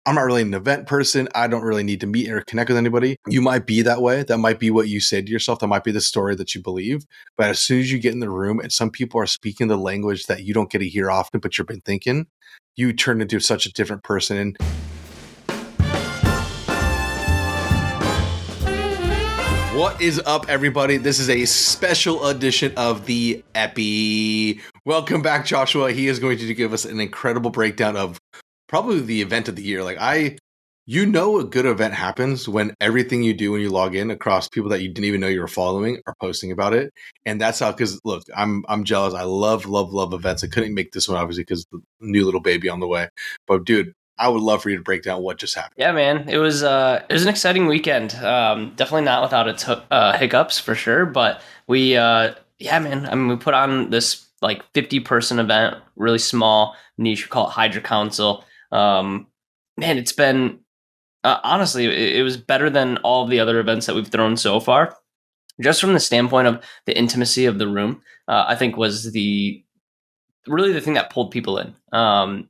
I'm not really an event person. I don't really need to meet or connect with anybody. You might be that way. That might be what you say to yourself. That might be the story that you believe. But as soon as you get in the room and some people are speaking the language that you don't get to hear often, but you've been thinking, you turn into such a different person. What is up, everybody? This is a special edition of the Epi. Welcome back, Joshua. He is going to give us an incredible breakdown of probably the event of the year. A good event happens when everything you do when you log in across people that you didn't even know you were following are posting about it. And that's how, because look, I'm jealous. I love events. I couldn't make this one, obviously, because the new little baby on the way. But dude, I would love for you to break down what just happened. Yeah, man, it was an exciting weekend. Definitely not without its hiccups for sure. But we put on this 50-person event, really small niche. We call it Hydra Council. Man, it's been honestly, it was better than all of the other events that we've thrown so far. Just from the standpoint of the intimacy of the room, I think was really the thing that pulled people in.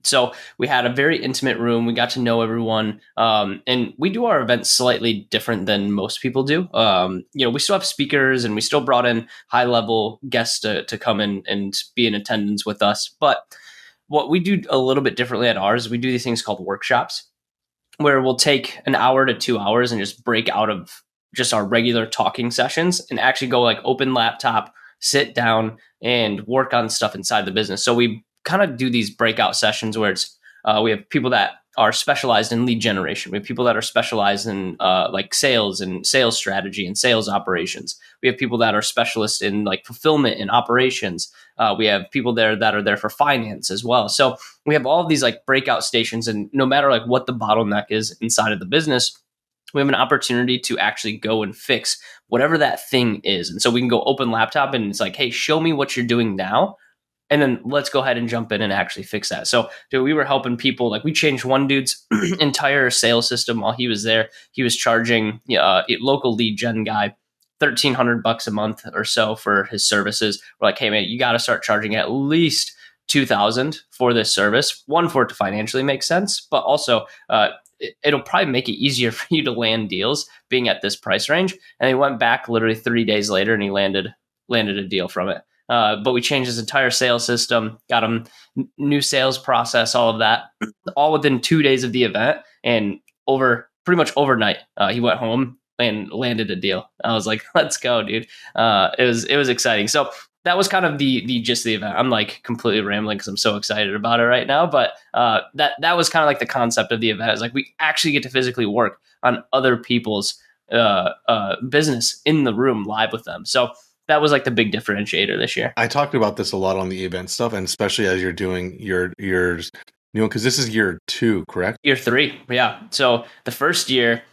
So we had a very intimate room. We got to know everyone. And we do our events slightly different than most people do. We still have speakers and we still brought in high level guests to come in and be in attendance with us. But what we do a little bit differently at ours, we do these things called workshops, where we'll take an hour to 2 hours and just break out of just our regular talking sessions and actually go open laptop, sit down and work on stuff inside the business. So we kind of do these breakout sessions where it's we have people that are specialized in lead generation. We have people that are specialized in sales and sales strategy and sales operations. We have people that are specialists in fulfillment and operations. We have people there that are there for finance as well. So we have all of these breakout stations, and no matter what the bottleneck is inside of the business, we have an opportunity to actually go and fix whatever that thing is. And so we can go open laptop and it's hey, show me what you're doing now. And then let's go ahead and jump in and actually fix that. So dude, we were helping people. We changed one dude's entire sales system while he was there. He was charging a local lead gen guy $1,300 a month or so for his services. We're hey man, you got to start charging at least $2,000 for this service. One, for it to financially make sense, but also it'll probably make it easier for you to land deals being at this price range. And he went back literally 3 days later and he landed a deal from it. But we changed his entire sales system, got him new sales process, all of that, all within 2 days of the event. And pretty much overnight, he went home and landed a deal. I was like, let's go, dude. It was exciting. So that was kind of the gist of the event. I'm completely rambling because I'm so excited about it right now. But that was kind of the concept of the event. Is we actually get to physically work on other people's business in the room live with them. So that was the big differentiator this year. I talked about this a lot on the event stuff, and especially as you're doing yours, because this is year 2, correct? Year 3, yeah. So the first year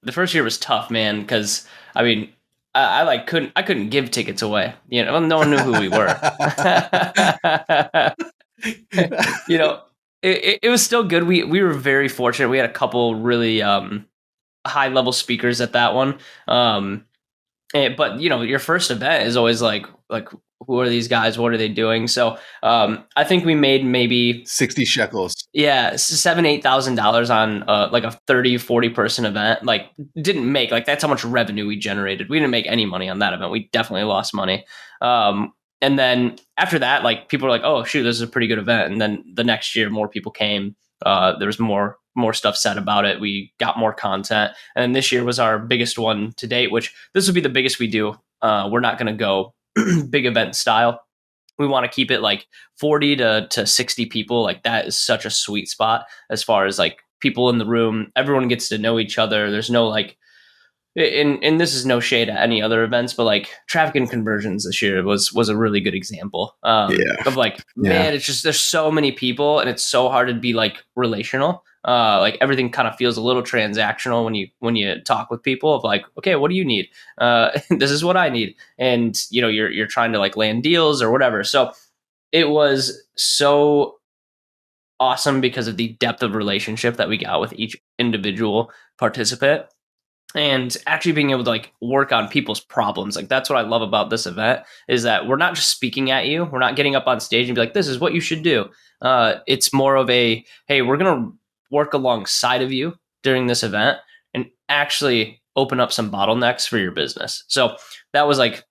was tough, man, because I mean, I couldn't give tickets away. No one knew who we were. It was still good. We were very fortunate. We had a couple really high level speakers at that one. But your first event is always who are these guys? What are they doing? So I think we made maybe 60 shekels. Yeah, $7,000-8,000 on a 30-40 person event. Didn't make that's how much revenue we generated. We didn't make any money on that event. We definitely lost money. And then after that, people were oh shoot, this is a pretty good event. And then the next year, more people came. There was more stuff said about it. We got more content. And this year was our biggest one to date, which this will be the biggest we do. We're not going to go big event style. We want to keep it 40 to 60 people. That is such a sweet spot as far as people in the room. Everyone gets to know each other. There's no and this is no shade at any other events, but traffic and conversions this year was a really good example of man, it's just there's so many people and it's so hard to be relational. Everything kind of feels a little transactional when you talk with people of okay, what do you need? This is what I need. And you're trying to land deals or whatever. So it was so awesome because of the depth of relationship that we got with each individual participant. And actually being able to work on people's problems. That's what I love about this event, is that we're not just speaking at you. We're not getting up on stage and be this is what you should do. It's more of a, hey, we're going to work alongside of you during this event and actually open up some bottlenecks for your business. So that was like,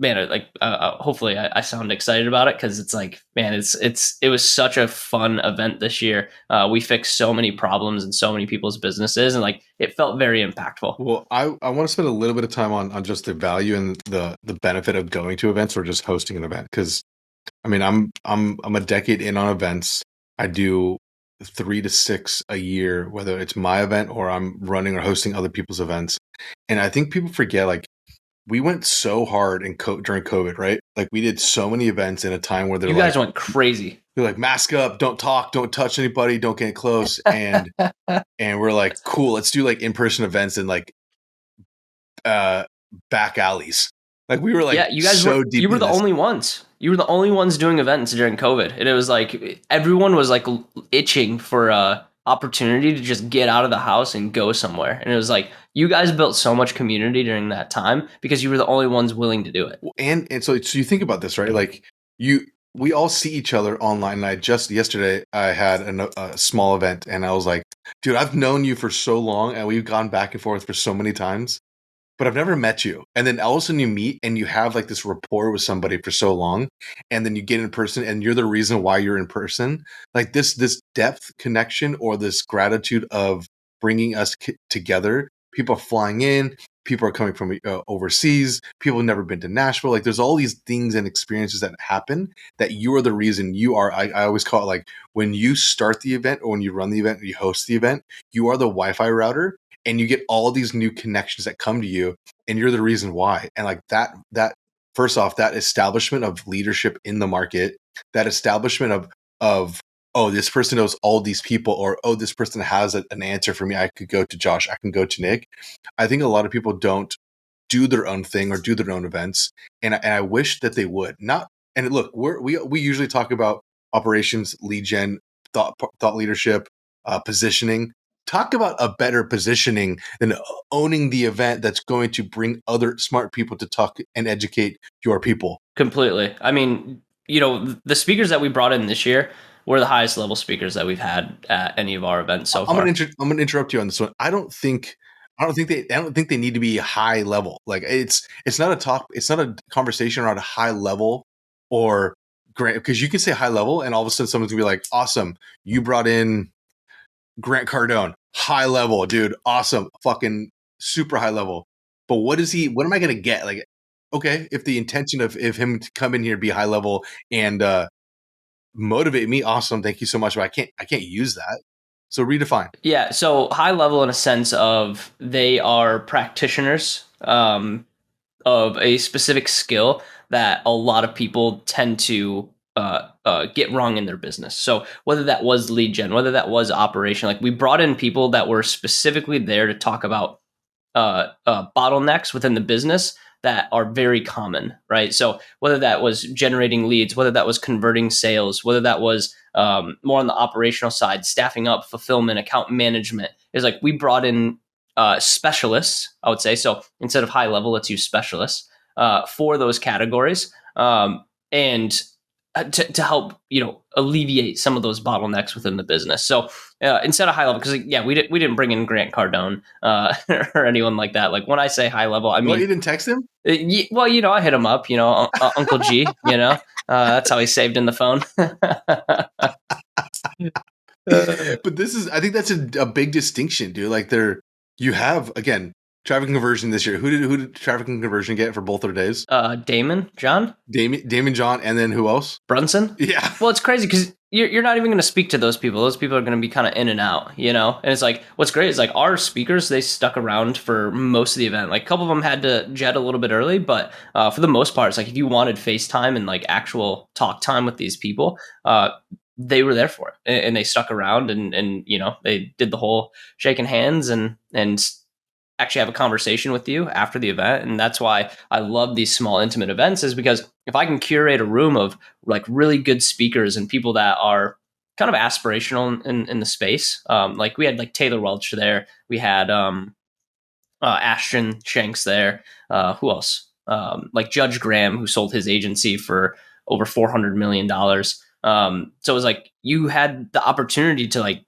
man, like hopefully I sound excited about it, because it's like, man, it was such a fun event this year. We fixed so many problems in so many people's businesses, and like it felt very impactful. Well, I want to spend a little bit of time on just the value and the benefit of going to events or just hosting an event, because I mean I'm a decade in on events. I do 3 to 6 a year, whether it's my event or I'm running or hosting other people's events. And I think people forget, like, we went so hard during COVID, right? Like, we did so many events in a time where they're You like, guys went crazy. they're like, mask up, don't talk, don't touch anybody, don't get close. And we're like, cool, let's do like in-person events in like back alleys. Like, we were like, Yeah, you were the only ones. You were the only ones doing events during COVID. And it was like everyone was like itching for a opportunity to just get out of the house and go somewhere. And it was like you guys built so much community during that time because you were the only ones willing to do it. And so you think about this, right? Like, we all see each other online. And yesterday I had a small event, and I was like, dude, I've known you for so long, and we've gone back and forth for so many times, but I've never met you. And then all of a sudden you meet and you have like this rapport with somebody for so long, and then you get in person and you're the reason why you're in person. Like, this depth connection, or this gratitude of bringing us together. People are flying in, people are coming from overseas, people have never been to Nashville. Like, there's all these things and experiences that happen that you are the reason you are. I always call it, like, when you start the event or when you run the event or you host the event, you are the Wi-Fi router, and you get all these new connections that come to you, and you're the reason why. And like that first off, that establishment of leadership in the market, that establishment of oh, this person knows all these people, or oh, this person has an answer for me. I could go to Josh, I can go to Nick. I think a lot of people don't do their own thing or do their own events, and I wish that they would. Not and look, we usually talk about operations, lead gen, thought leadership, positioning. Talk about a better positioning than owning the event that's going to bring other smart people to talk and educate your people. Completely. I mean, the speakers that we brought in this year were the highest level speakers that we've had at any of our events so far. I'm gonna interrupt you on this one. I don't think they need to be high level. Like, it's not a conversation around a high level or great, because you can say high level and all of a sudden someone's gonna be like, awesome, you brought in Grant Cardone, high level, dude, awesome, fucking super high level. But what am I gonna get? Like, okay, if the intention of him to come in here, be high level and motivate me, awesome, thank you so much, but I can't use that. So redefine. Yeah, so high level in a sense of they are practitioners of a specific skill that a lot of people tend to get wrong in their business. So whether that was lead gen, whether that was operation, like we brought in people that were specifically there to talk about bottlenecks within the business that are very common, right? So whether that was generating leads, whether that was converting sales, whether that was more on the operational side, staffing up, fulfillment, account management, is like we brought in specialists, I would say. So instead of high level, let's use specialists for those categories, and to help alleviate some of those bottlenecks within the business. So instead of high level, because we didn't bring in Grant Cardone or anyone like that. Like when I say high level, I mean, Well, you didn't text him? Well, I hit him up. Uncle G. That's how he's saved in the phone. But I think that's a big distinction, dude. Like, you have, again, traffic conversion this year. Who did traffic and conversion get for both their days? Damon John, John, and then who else? Brunson. Yeah. Well, it's crazy because you're not even going to speak to those people. Those people are going to be kind of in and out, And it's like, what's great is like our speakers, they stuck around for most of the event. Like a couple of them had to jet a little bit early, but for the most part, it's like if you wanted FaceTime and like actual talk time with these people, they were there for it, and they stuck around, and they did the whole shaking hands and actually have a conversation with you after the event. And that's why I love these small intimate events, is because if I can curate a room of like really good speakers and people that are kind of aspirational in the space, like we had like Taylor Welch there, we had Ashton Shanks there, who else, like Judge Graham, who sold his agency for over $400 million. So it was like you had the opportunity to like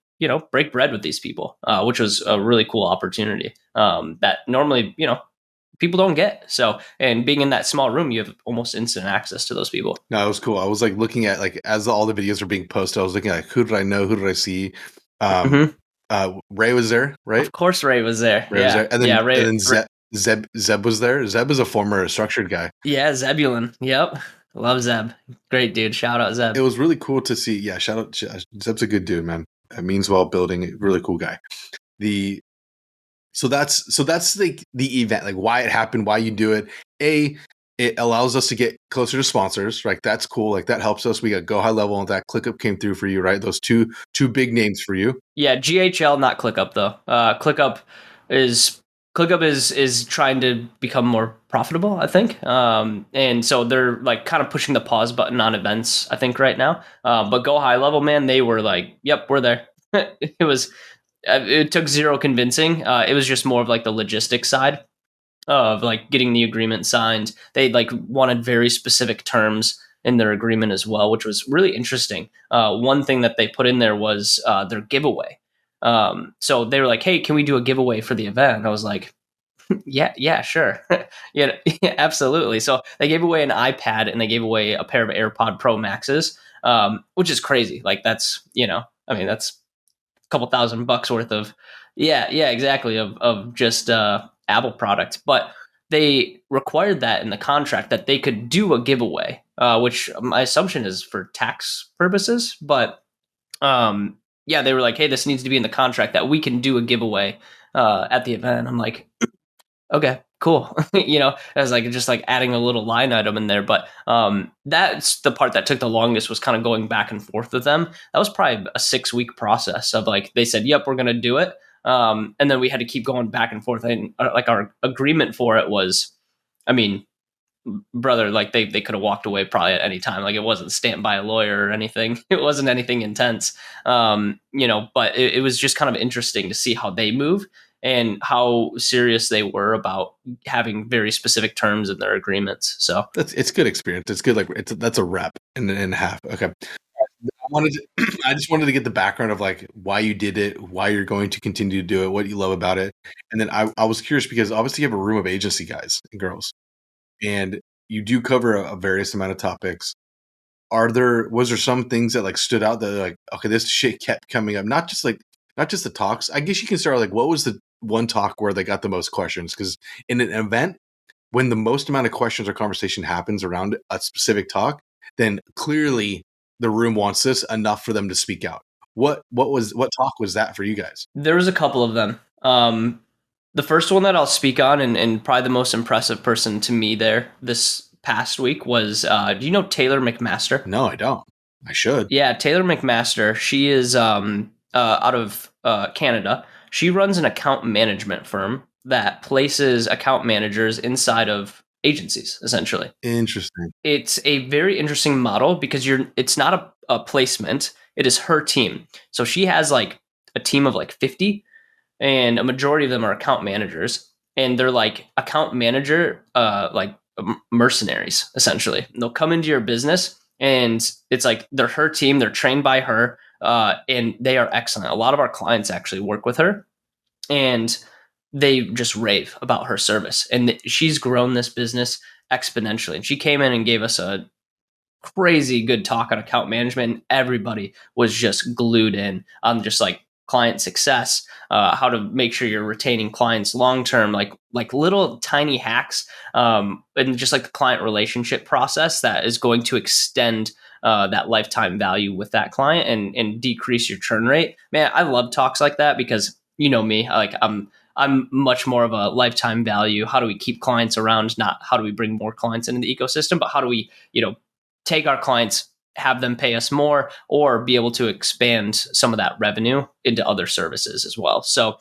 break bread with these people, which was a really cool opportunity that normally, people don't get. So, and being in that small room, you have almost instant access to those people. No, it was cool. I was like looking at like as all the videos were being posted, I was looking at like, who did I know? Who did I see? Mm-hmm. Ray was there, right? Of course, Ray was there. Ray was there, and then Ray. Zeb was there. Zeb is a former structured guy. Yeah, Zebulon. Yep, love Zeb. Great dude. Shout out Zeb. It was really cool to see. Yeah, shout out. Zeb's a good dude, man. Means well building. Really cool guy. So that's like the event, like why it happened, why you do it. It allows us to get closer to sponsors, right? That's cool. Like that helps us. We got Go High Level, and that ClickUp came through for you, right? Those two big names for you. Yeah, GHL, not ClickUp though. ClickUp is trying to become more profitable, I think. And so they're like kind of pushing the pause button on events, I think, right now. But Go High Level, man, they were like, "Yep, we're there." It took zero convincing. It was just more of like the logistics side of like getting the agreement signed. They like wanted very specific terms in their agreement as well, which was really interesting. One thing that they put in there was their giveaway. So they were like, "Hey, can we do a giveaway for the event?" And I was like, "Yeah, sure, yeah, absolutely." So they gave away an iPad and they gave away a pair of AirPod Pro Maxes, which is crazy. Like that's that's a couple $1,000 worth of exactly of just Apple product, but they required that in the contract that they could do a giveaway, which my assumption is for tax purposes. But they were like, "Hey, this needs to be in the contract that we can do a giveaway at the event." I'm like, "Okay, cool." As like just like adding a little line item in there. But that's the part that took the longest, was kind of going back and forth with them. That was probably a 6-week process of like, they said, "Yep, we're going to do it." And then we had to keep going back and forth. And like our agreement for it was, I mean, brother, like they could have walked away probably at any time. Like it wasn't stamped by a lawyer or anything. It wasn't anything intense. But it was just kind of interesting to see how they move and how serious they were about having very specific terms in their agreements. So it's good experience. It's good. Like that's a rep and a half. Okay. I just wanted to get the background of like why you did it, why you're going to continue to do it, what you love about it. And then I was curious because obviously you have a room of agency guys and girls, and you do cover a various amount of topics. Was there some things that like stood out that like, okay, this shit kept coming up? Not just the talks. I guess you can start like, what was the one talk where they got the most questions? Because in an event, when the most amount of questions or conversation happens around a specific talk, then clearly the room wants this enough for them to speak out. What talk was that for you guys? there was a couple of them. The first one that I'll speak on, and probably the most impressive person to me there this past week was, do you know Taylor McMaster? No, I don't. I should. Yeah, Taylor McMaster. She is out of Canada. She runs an account management firm that places account managers inside of agencies, essentially. Interesting. It's a very interesting model because it's not a placement. It is her team. So she has like a team of like 50, and a majority of them are account managers, and they're like account manager mercenaries, essentially. And they'll come into your business, and it's like they're her team, they're trained by her, and they are excellent. A lot of our clients actually work with her, and they just rave about her service, and she's grown this business exponentially. And she came in and gave us a crazy good talk on account management, and everybody was just glued in on just like client success, how to make sure you're retaining clients long term, like little tiny hacks, and just like the client relationship process that is going to extend that lifetime value with that client and decrease your churn rate. Man, I love talks like that because you know me, like I'm much more of a lifetime value. How do we keep clients around? Not how do we bring more clients into the ecosystem, but how do we, take our clients, have them pay us more, or be able to expand some of that revenue into other services as well. So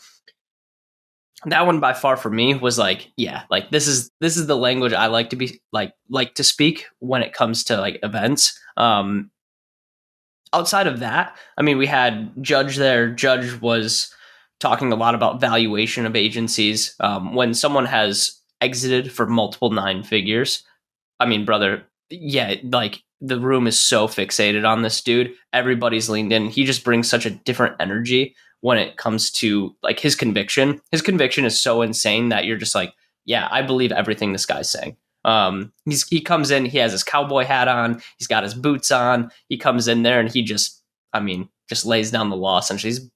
that one by far for me was like, yeah, like this is the language I like to be like to speak when it comes to like events. Outside of that, I mean, we had Judge there. Judge was talking a lot about valuation of agencies. When someone has exited for multiple 9 figures, I mean, brother, yeah, like the room is so fixated on this dude. Everybody's leaned in. He just brings such a different energy when it comes to like his conviction. His conviction is so insane that you're just like, yeah, I believe everything this guy's saying. He comes in, he has his cowboy hat on, he's got his boots on. He comes in there and he just, I mean, just lays down the law. Essentially, he's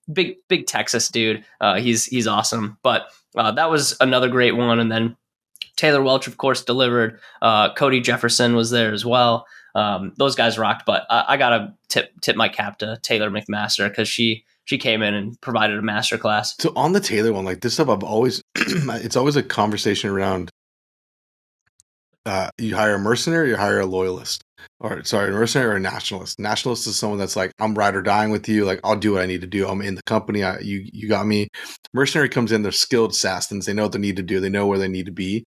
big Texas dude. He's awesome. But that was another great one. And then Taylor Welch, of course, delivered. Cody Jefferson was there as well. Those guys rocked. But I gotta tip my cap to Taylor McMaster because she came in and provided a master class. So on the Taylor one, like this stuff, I've always it's always a conversation around. You hire a mercenary, you hire a loyalist, or sorry, a mercenary or a nationalist. Nationalist is someone that's like, I'm ride or dying with you. Like, I'll do what I need to do. I'm in the company. You got me. Mercenary comes in, they're skilled assassins. They know what they need to do. They know where they need to be,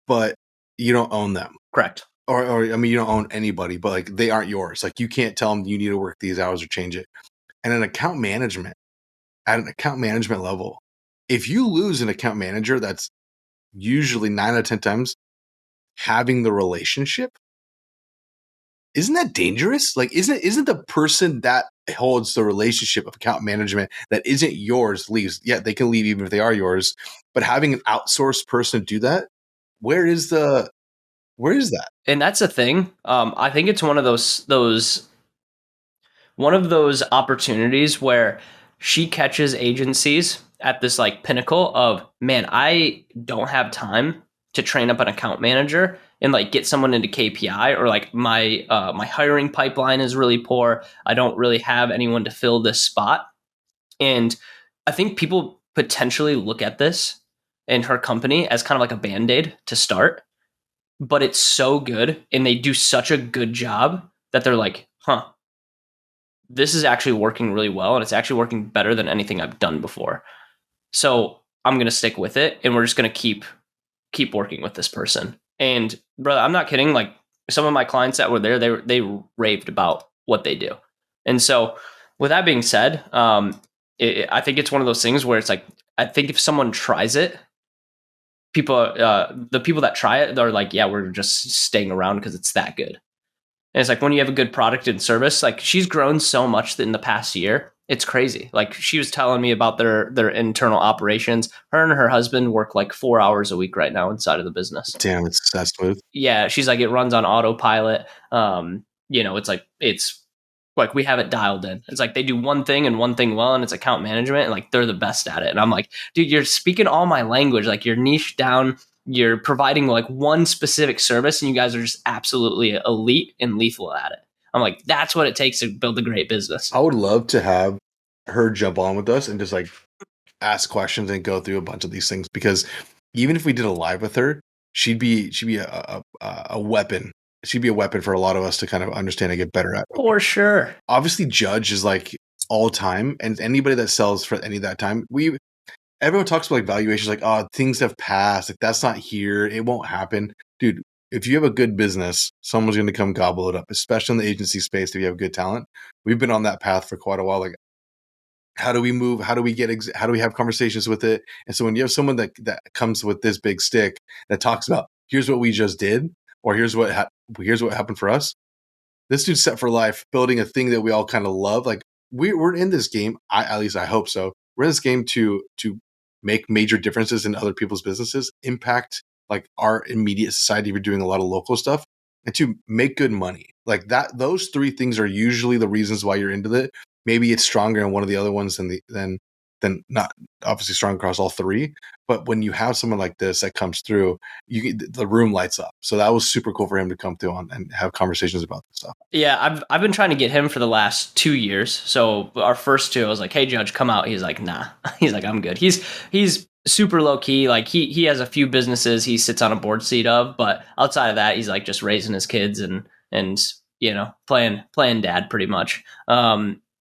but you don't own them. Correct. Or I mean, you don't own anybody, but like they aren't yours. Like you can't tell them you need to work these hours or change it. And an account management, at an account management level, if you lose an account manager, that's usually 9 out of 10 times having the relationship, isn't that dangerous? Like, isn't the person that holds the relationship of account management that isn't yours leaves? Yeah, they can leave even if they are yours, but having an outsourced person do that, where is that? And that's a thing. I think it's one of those opportunities where she catches agencies at this like pinnacle of, man, I don't have time to train up an account manager and like get someone into KPI, or like my hiring pipeline is really poor. I don't really have anyone to fill this spot. And I think people potentially look at this in her company as kind of like a band-aid to start, but it's so good and they do such a good job that they're like, huh, this is actually working really well, and it's actually working better than anything I've done before. So I'm going to stick with it, and we're just going to keep working with this person. And brother, I'm not kidding. Like some of my clients that were there, they raved about what they do. And so with that being said, I think it's one of those things where it's like, I think if someone tries it, the people that try it, they're like, yeah, we're just staying around because it's that good. And it's like when you have a good product and service, like she's grown so much in the past year. It's crazy. Like she was telling me about their internal operations. Her and her husband work like 4 hours a week right now inside of the business. Damn, it's that smooth. Yeah, she's like, it runs on autopilot. It's like we have it dialed in. It's like they do one thing and one thing well, and it's account management, and like they're the best at it. And I'm like, dude, you're speaking all my language. Like you're niche down. You're providing like one specific service, and you guys are just absolutely elite and lethal at it. I'm like, that's what it takes to build a great business. I would love to have her jump on with us and just like ask questions and go through a bunch of these things, because even if we did a live with her, she'd be a weapon. She'd be a weapon for a lot of us to kind of understand and get better at. For sure. Obviously, Judge is like all time, and anybody that sells for any of that time, everyone talks about like valuations, like, oh, things have passed, like that's not here, it won't happen. Dude, if you have a good business, someone's going to come gobble it up, especially in the agency space. If you have good talent, we've been on that path for quite a while. Like, how do we move? How do we have conversations with it? And so when you have someone that comes with this big stick that talks about, here's what we just did, or here's what happened for us. This dude's set for life, building a thing that we all kind of love. Like we're in this game. At least I hope so. We're in this game to make major differences in other people's businesses, impact like our immediate society. We're doing a lot of local stuff, and to make good money. Like that, those three things are usually the reasons why you're into it. Maybe it's stronger in one of the other ones than not obviously strong across all three. But when you have someone like this that comes through, the room lights up. So that was super cool for him to come through and have conversations about this stuff. Yeah, I've been trying to get him for the last 2 years. So our first two, I was like, hey, Judge, come out. He's like, nah. He's like, I'm good. He's super low key. Like he has a few businesses he sits on a board seat of, but outside of that, he's like just raising his kids and playing dad pretty much.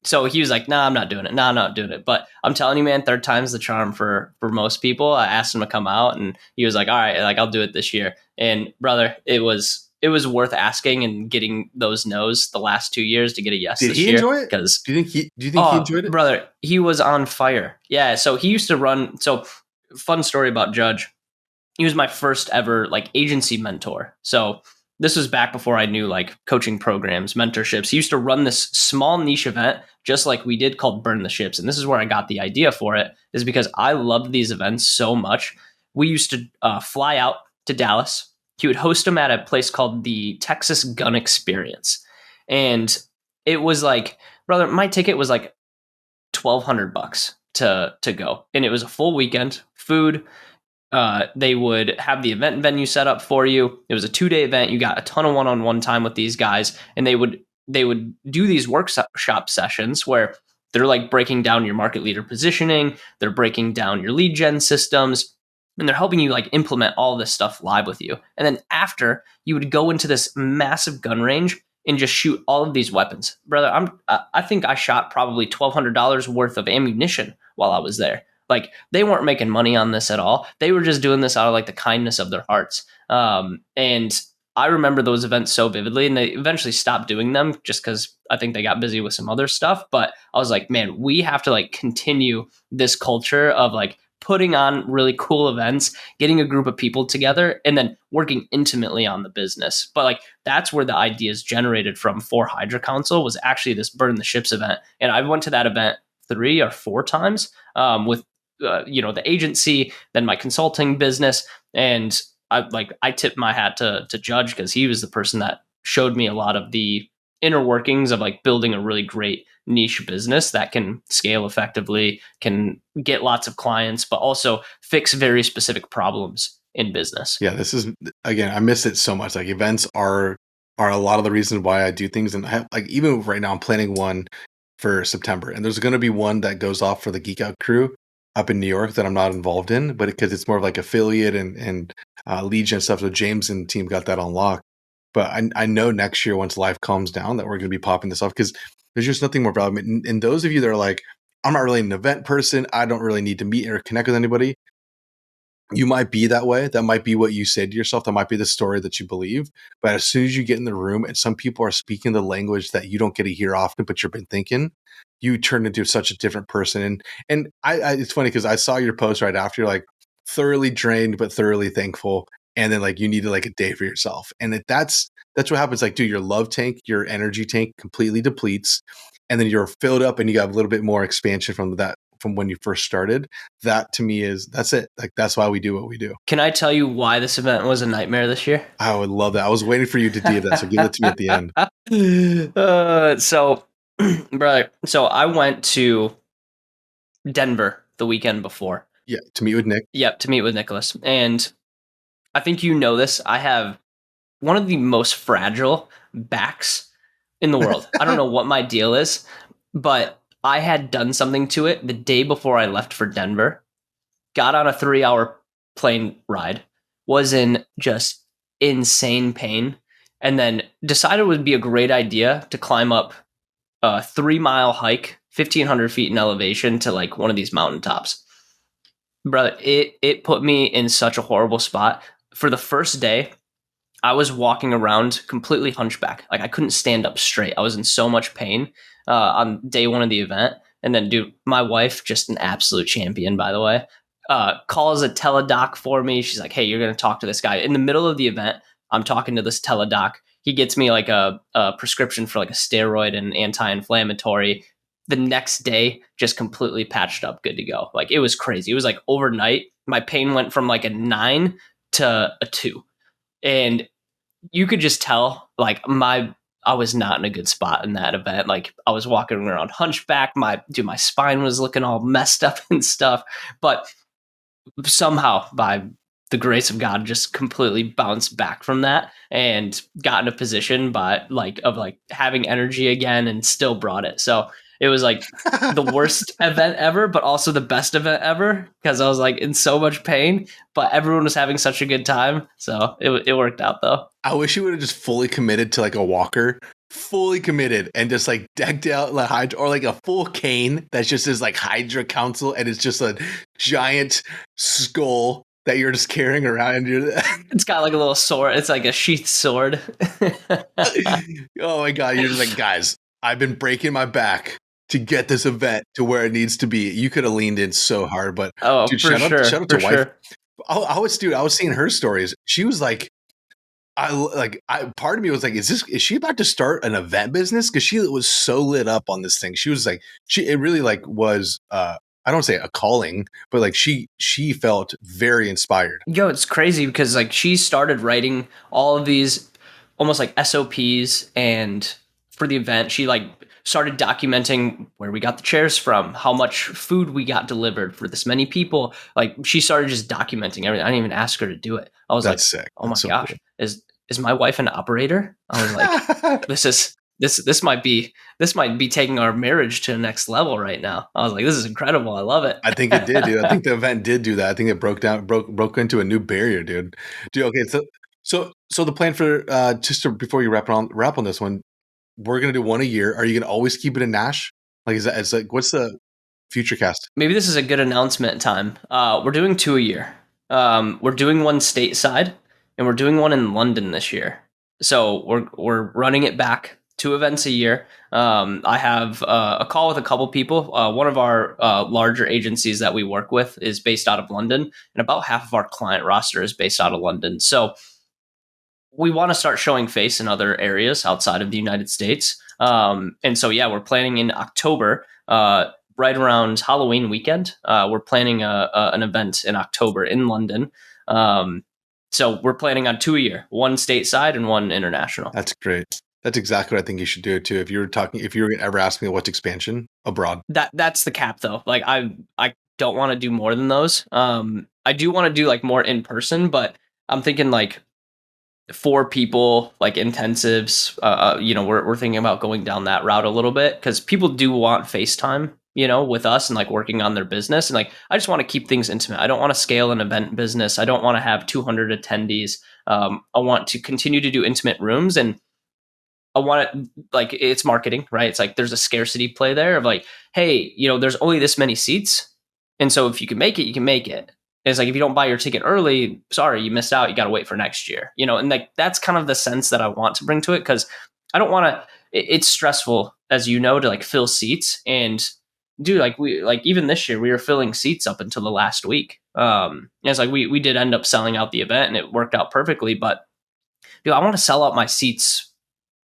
So he was like, nah, I'm not doing it. Nah, I'm not doing it. But I'm telling you, man, third time's the charm for most people. I asked him to come out, and he was like, all right, like I'll do it this year. And brother, it was worth asking and getting those no's the last 2 years to get a yes. Did this he year. enjoy it? Because do you think he enjoyed it? Brother, he was on fire. Yeah. So he used to run. So fun story about Judge. He was my first ever like agency mentor. So this was back before I knew like coaching programs, mentorships. He used to run this small niche event just like we did called Burn the Ships. And this is where I got the idea for it, is because I loved these events so much. We used to fly out to Dallas. He would host them at a place called the Texas Gun Experience. And it was like, brother, my ticket was like $1,200 to go. And it was a full weekend, food. They would have the event venue set up for you. It was a 2-day event. You got a ton of one-on-one time with these guys, and they would do these workshop sessions where they're like breaking down your market leader positioning, they're breaking down your lead gen systems, and they're helping you like implement all this stuff live with you. And then after, you would go into this massive gun range and just shoot all of these weapons, brother. I think I shot probably $1,200 worth of ammunition while I was there. Like, they weren't making money on this at all. They were just doing this out of like the kindness of their hearts. And I remember those events so vividly, and they eventually stopped doing them just because I think they got busy with some other stuff. But I was like, man, we have to like continue this culture of like putting on really cool events, getting a group of people together, and then working intimately on the business. But like, that's where the ideas generated from for Hydra Council was actually this Burn the Ships event. And I went to that event 3 or 4 times with the agency, then my consulting business. And I tipped my hat to Judge, because he was the person that showed me a lot of the inner workings of like building a really great niche business that can scale effectively, can get lots of clients, but also fix very specific problems in business. Yeah, this is, again, I miss it so much. Like, events are a lot of the reasons why I do things. And I have, like, even right now I'm planning one for September, and there's going to be one that goes off for the Geek Out crew up in New York that I'm not involved in, but because it's more of like affiliate and lead gen stuff. So James and team got that on lock. But I know next year, once life calms down, that we're going to be popping this off, because there's just nothing more valuable. And those of you that are like, I'm not really an event person, I don't really need to meet or connect with anybody. You might be that way. That might be what you say to yourself. That might be the story that you believe. But as soon as you get in the room and some people are speaking the language that you don't get to hear often, but you've been thinking, you turn into such a different person. And I it's funny because I saw your post right after, like, thoroughly drained but thoroughly thankful, and then like you needed like a day for yourself. And that's what happens. Like, dude, your love tank, your energy tank completely depletes, and then you're filled up and you got a little bit more expansion from when you first started. That to me that's it. Like, that's why we do what we do. Can I tell you why this event was a nightmare this year? I would love that. I was waiting for you to do that, so give it to me at the end. So brother, so I went to Denver the weekend before. Yeah, to meet with Nick. Yep, to meet with Nicholas. And I think you know this. I have one of the most fragile backs in the world. I don't know what my deal is, but I had done something to it the day before I left for Denver, got on a 3-hour plane ride, was in just insane pain, and then decided it would be a great idea to climb up a 3-mile hike, 1,500 feet in elevation, to like one of these mountaintops. Brother, it put me in such a horrible spot. For the first day, I was walking around completely hunchback. Like, I couldn't stand up straight. I was in so much pain on day 1 of the event. And then, dude, my wife, just an absolute champion, by the way, calls a teledoc for me. She's like, hey, you're going to talk to this guy. In the middle of the event, I'm talking to this teledoc. He gets me like a prescription for like a steroid and anti-inflammatory. The next day, just completely patched up, good to go. Like, it was crazy. It was like overnight. My pain went from like a 9 to a 2. And you could just tell, like, I was not in a good spot in that event. Like, I was walking around hunchback. My spine was looking all messed up and stuff. But somehow, by the grace of God, just completely bounced back from that and got in a position of having energy again, and still brought it. So it was like the worst event ever, but also the best event ever, because I was like in so much pain, but everyone was having such a good time. So it worked out though. I wish you would have just fully committed to like a walker, fully committed, and just like decked out like Hydra, or like a full cane that's just is like Hydra Council, and it's just a giant skull that you're just carrying around. It's got like a little sword. It's like a sheath sword. Oh my God. You're just like, guys, I've been breaking my back to get this event to where it needs to be. You could have leaned in so hard, but oh, dude, shout out to wife. Sure. I was seeing her stories. She was like, part of me was like, is she about to start an event business? Because she was so lit up on this thing. She was like, it really like was I don't say a calling, but like she felt very inspired. Yo, it's crazy because like she started writing all of these almost like SOPs, and for the event she like started documenting where we got the chairs from, how much food we got delivered for this many people. Like she started just documenting everything. I didn't even ask her to do it. I was That's like, sick. oh my That's so gosh, is my wife an operator? I was like, cool. this might be taking our marriage to the next level right now. I was like, this is incredible. I love it. I think it did, dude. I think the event did do that. I think it broke into a new barrier, dude. Okay, so the plan for before you wrap on this one, we're gonna do one a year. Are you gonna always keep it in Nash? Like, is like what's the future cast? Maybe this is a good announcement time. We're doing 2 a year. We're doing one stateside, and we're doing one in London this year. So we're running it back, 2 events a year. I have a call with a couple people. One of our larger agencies that we work with is based out of London, and about half of our client roster is based out of London. So we want to start showing face in other areas outside of the United States. And so, yeah, we're planning in October, right around Halloween weekend. We're planning an event in October in London. So we're planning on 2 a year, one stateside and one international. That's great. That's exactly what I think you should do too. If you were ever asking me what's expansion abroad, That's the cap though. Like I don't want to do more than those. I do want to do like more in person, but I'm thinking like 4 people, like intensives. We're thinking about going down that route a little bit because people do want FaceTime, with us and like working on their business. And like, I just want to keep things intimate. I don't want to scale an event business. I don't want to have 200 attendees. I want to continue to do intimate rooms, and I want it like it's marketing, right? It's like there's a scarcity play there of like, hey, there's only this many seats. And so if you can make it, you can make it. And it's like if you don't buy your ticket early, sorry, you missed out. You got to wait for next year, and like that's kind of the sense that I want to bring to it because I don't want to. It's stressful, as you know, to like fill seats and dude, like even this year we were filling seats up until the last week. And it's like we did end up selling out the event and it worked out perfectly, but dude, I want to sell out my seats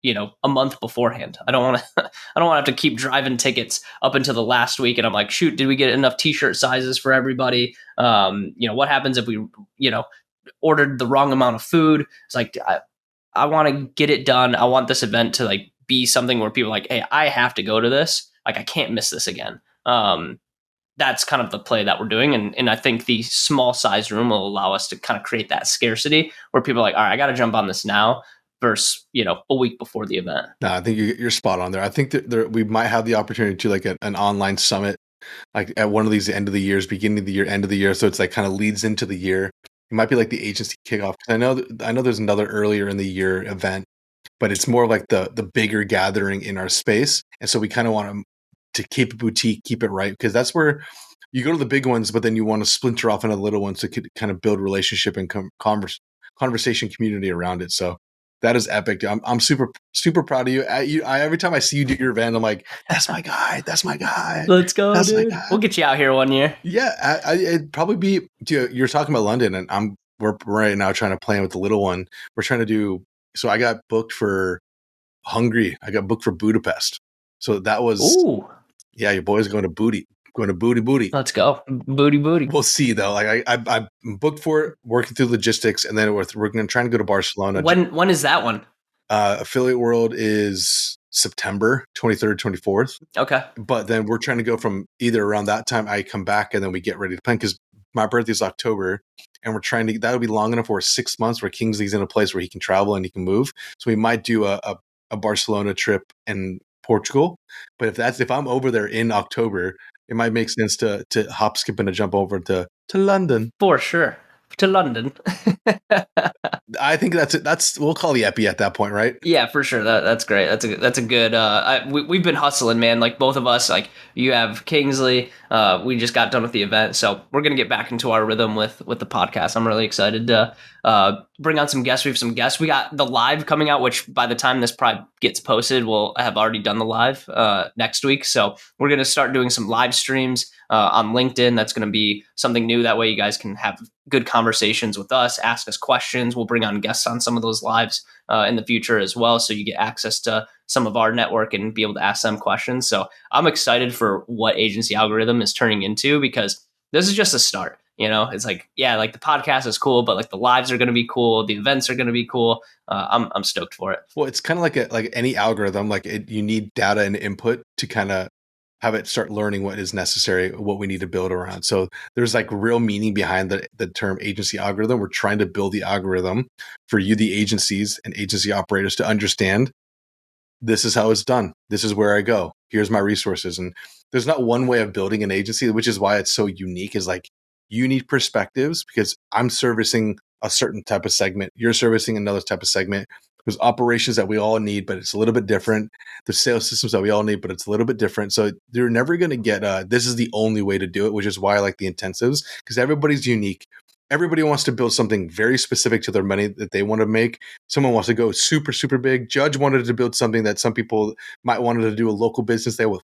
a month beforehand. I don't want to I don't want to have to keep driving tickets up until the last week and I'm like, shoot, did we get enough t-shirt sizes for everybody? What happens if we ordered the wrong amount of food? It's like I want to get it done. I want this event to like be something where people are like, hey, I have to go to this. Like I can't miss this again. That's kind of the play that we're doing. And I think the small size room will allow us to kind of create that scarcity where people are like, all right, I got to jump on this now versus, a week before the event. No, I think you're spot on there. I think that we might have the opportunity to like an online summit, like at one of these end of the years, beginning of the year, end of the year. So it's like kind of leads into the year. It might be like the agency kickoff. Because I know there's another earlier in the year event, but it's more like the bigger gathering in our space. And so we kind of want to keep it boutique, keep it right, because that's where you go to the big ones, but then you want to splinter off into the little ones to kind of build relationship and conversation community around it. So that is epic. I'm super, super proud of you. I every time I see you do your event, I'm like, that's my guy. That's my guy. Let's go, that's dude. We'll get you out here one year. Yeah, it'd probably be. You're talking about London, and we're right now trying to plan with the little one. We're trying to do. So I got booked for Hungary. I got booked for Budapest. So that was. Ooh. Yeah, your boy's going to booty. Let's go. Booty. We'll see though. Like I booked for it, working through logistics, and then we're going to try to go to Barcelona. When is that one? Affiliate World is September 23rd, 24th. Okay. But then we're trying to go from either around that time I come back and then we get ready to plan because my birthday is October and we're trying to, that'll be long enough for 6 months where Kingsley's in a place where he can travel and he can move. So we might do a Barcelona trip in Portugal. But if I'm over there in October, it might make sense to hop, skip, and a jump over to London. For sure. To London. I think that's it. We'll call the Epi at that point, right? Yeah, for sure. That's great. That's a good. We've been hustling, man. Like both of us. Like you have Kingsley. We just got done with the event, so we're gonna get back into our rhythm with the podcast. I'm really excited to bring on some guests. We have some guests. We got the live coming out, which by the time this probably gets posted, we'll have already done the live next week. So we're going to start doing some live streams on LinkedIn. That's going to be something new. That way you guys can have good conversations with us, ask us questions. We'll bring on guests on some of those lives in the future as well. So you get access to some of our network and be able to ask them questions. So I'm excited for what Agency Algorithm is turning into, because this is just a start. It's like, yeah, like the podcast is cool, but like the lives are going to be cool. The events are going to be cool. I'm stoked for it. Well, it's kind of like any algorithm, you need data and input to kind of have it start learning what is necessary, what we need to build around. So there's like real meaning behind the term agency algorithm. We're trying to build the algorithm for you, the agencies and agency operators, to understand this is how it's done. This is where I go. Here's my resources. And there's not one way of building an agency, which is why it's so unique, is like you need perspectives, because I'm servicing a certain type of segment. You're servicing another type of segment. There's operations that we all need, but it's a little bit different. There's sales systems that we all need, but it's a little bit different. So you're never going to get, this is the only way to do it, which is why I like the intensives, because everybody's unique. Everybody wants to build something very specific to their money that they want to make. Someone wants to go super, super big. Judge wanted to build something that some people might wanted to do a local business. They want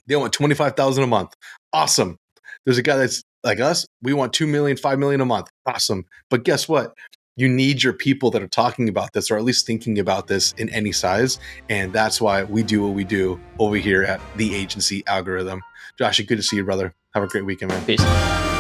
$25,000 a month. Awesome. There's a guy that's like us. We want 2 million, 5 million a month. Awesome. But guess what? You need your people that are talking about this, or at least thinking about this in any size. And that's why we do what we do over here at the Agency Algorithm. Josh, good to see you, brother. Have a great weekend, man. Peace.